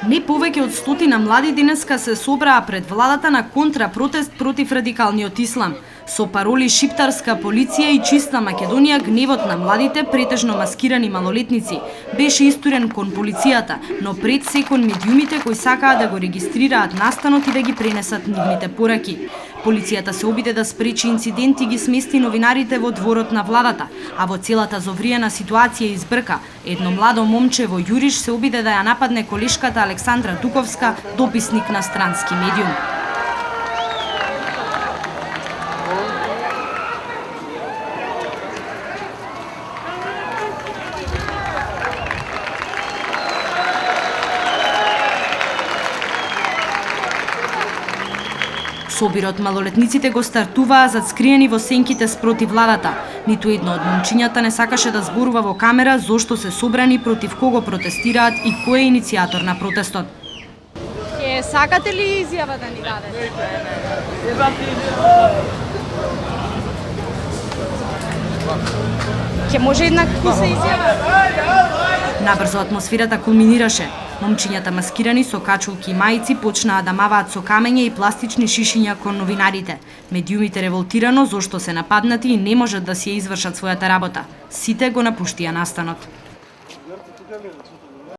Не повеќе од 100 млади денеска се собраа пред владата на контрапротест против радикалниот ислам. Со пароли «Шиптарска полиција» и «Чиста Македонија» гневот на младите, претежно маскирани малолетници, беше истурен кон полицијата, но пред се кон медиумите кои сакаа да го регистрираат настанот и да ги пренесат нивните пораки. Полицијата се обиде да спречи инцидент и ги смести новинарите во дворот на владата, а во целата зовриена ситуација избрка. Едно младо момче во јуриш се обиде да ја нападне колешката Александра Туковска, дописник на странски медиум. Собирот малолетниците го стартуваа зацкриени во сенките спроти владата. Ниту едно од момчињата не сакаше да зборува во камера зошто се собрани, против кого протестираат и кој е иницијатор на протестот. Ќе сакате ли изјава да ни дадете? Ќе може еднакво се изјава? Набрзо атмосферата кулминираше. Момчињата маскирани со качулки и мајци почнаа да маваат со камења и пластични шишиња кон новинарите. Медиумите револтирано зошто се нападнати и не можат да си ја извршат својата работа. Сите го напуштија настанот.